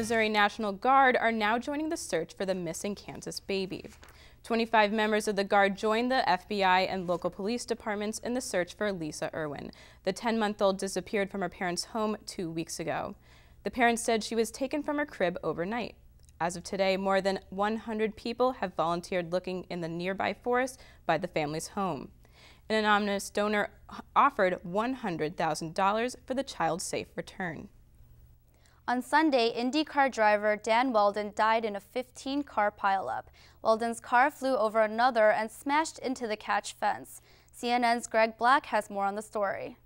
Missouri National Guard are now joining the search for the missing Kansas baby. 25 members of the Guard joined the FBI and local police departments in the search for Lisa Irwin. The 10-month-old disappeared from her parents' home 2 weeks ago. The parents said she was taken from her crib overnight. As of today, more than 100 people have volunteered looking in the nearby forest by the family's home. An anonymous donor offered $100,000 for the child's safe return. On Sunday, IndyCar driver Dan Wheldon died in a 15-car pileup. Wheldon's car flew over another and smashed into the catch fence. CNN's Greg Black has more on the story.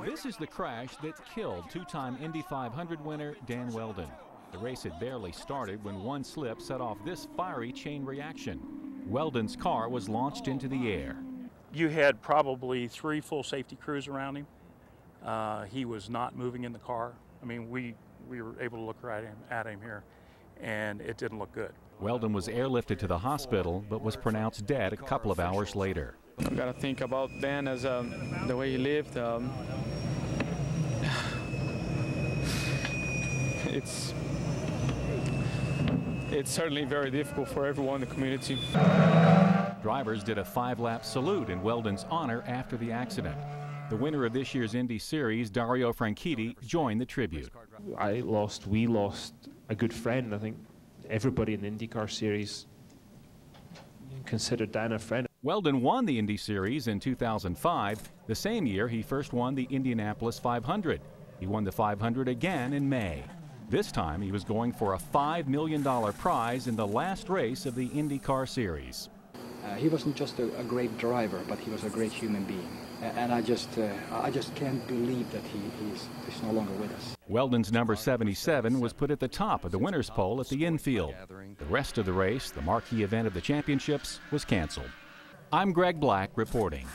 This is the crash that killed two-time Indy 500 winner Dan Wheldon. The race had barely started when one slip set off this fiery chain reaction. Wheldon's car was launched into the air. You had probably 3 full safety crews around him. He was not moving in the car. I mean, we were able to look right at him here, and it didn't look good. Wheldon was airlifted to the hospital, but was pronounced dead a couple of hours later. I've got to think about Dan as the way he lived. It's certainly very difficult for everyone in the community. Drivers did a 5-lap salute in Wheldon's honor after the accident. The winner of this year's Indy Series, Dario Franchitti, joined the tribute. We lost a good friend. I think everybody in the IndyCar Series considered Dan a friend. Wheldon won the Indy Series in 2005, the same year he first won the Indianapolis 500. He won the 500 again in May. This time he was going for a $5 million prize in the last race of the IndyCar Series. He wasn't just a great driver, but he was a great human being. And I just can't believe that he's no longer with us. Wheldon's number 77 was put at the top of the winner's poll at the infield. The rest of the race, the marquee event of the championships, was canceled. I'm Greg Black reporting.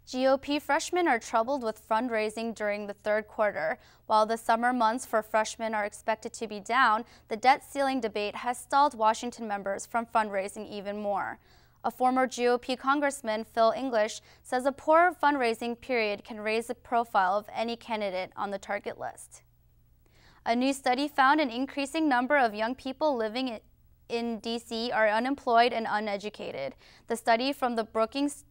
GOP freshmen are troubled with fundraising during the third quarter. While the summer months for freshmen are expected to be down, the debt ceiling debate has stalled Washington members from fundraising even more. A former GOP congressman, Phil English, says a poor fundraising period can raise the profile of any candidate on the target list. A new study found an increasing number of young people living in D.C. are unemployed and uneducated. The study from the Brookings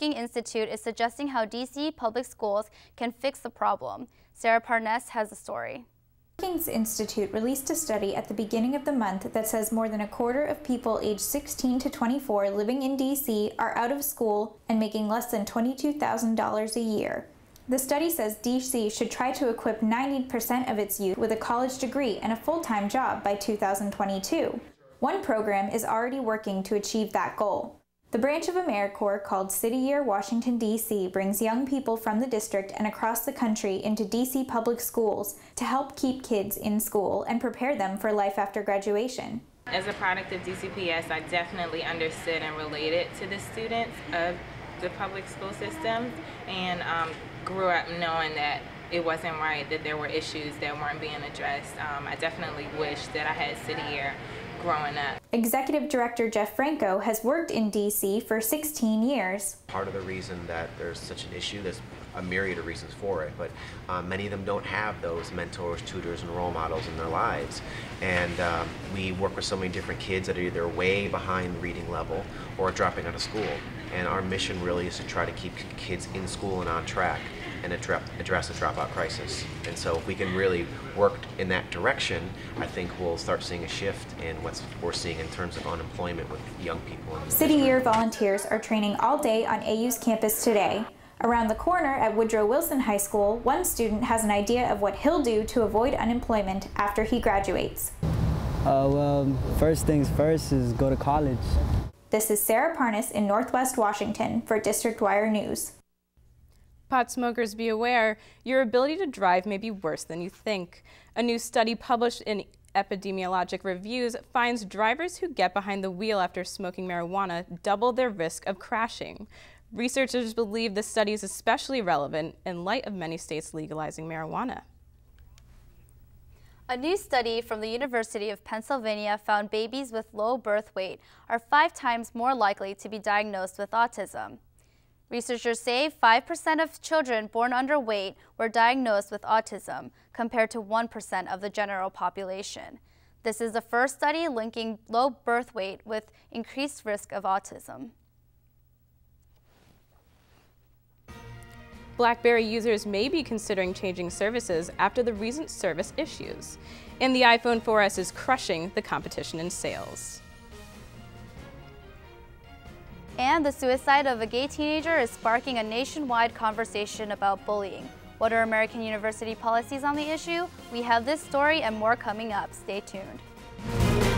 Institute is suggesting how D.C. public schools can fix the problem. Sarah Parnes has the story. Brookings Institute released a study at the beginning of the month that says more than a quarter of people aged 16 to 24 living in D.C. are out of school and making less than $22,000 a year. The study says D.C. should try to equip 90% of its youth with a college degree and a full-time job by 2022. One program is already working to achieve that goal. The branch of AmeriCorps called City Year Washington, D.C. brings young people from the district and across the country into D.C. public schools to help keep kids in school and prepare them for life after graduation. As a product of DCPS, I definitely understood and related to the students of the public school system and grew up knowing that it wasn't right, that there were issues that weren't being addressed. I definitely wish that I had City Year growing up. Executive Director Jeff Franco has worked in D.C. for 16 years. Part of the reason that there's such an issue, there's a myriad of reasons for it, but many of them don't have those mentors, tutors, and role models in their lives. And we work with so many different kids that are either way behind reading level or dropping out of school. And our mission really is to try to keep kids in school and on track and address the dropout crisis. And so if we can really work in that direction, I think we'll start seeing a shift in what we're seeing in terms of unemployment with young people. City Year volunteers are training all day on AU's campus today. Around the corner at Woodrow Wilson High School, one student has an idea of what he'll do to avoid unemployment after he graduates. Well, first things first is go to college. This is Sarah Parnes in Northwest Washington for District Wire News. Pot smokers, be aware, your ability to drive may be worse than you think. A new study published in Epidemiologic Reviews finds drivers who get behind the wheel after smoking marijuana double their risk of crashing. Researchers believe this study is especially relevant in light of many states legalizing marijuana. A new study from the University of Pennsylvania found babies with low birth weight are 5 times more likely to be diagnosed with autism. Researchers say 5% of children born underweight were diagnosed with autism, compared to 1% of the general population. This is the first study linking low birth weight with increased risk of autism. BlackBerry users may be considering changing services after the recent service issues. And the iPhone 4S is crushing the competition in sales. And the suicide of a gay teenager is sparking a nationwide conversation about bullying. What are American university policies on the issue? We have this story and more coming up. Stay tuned.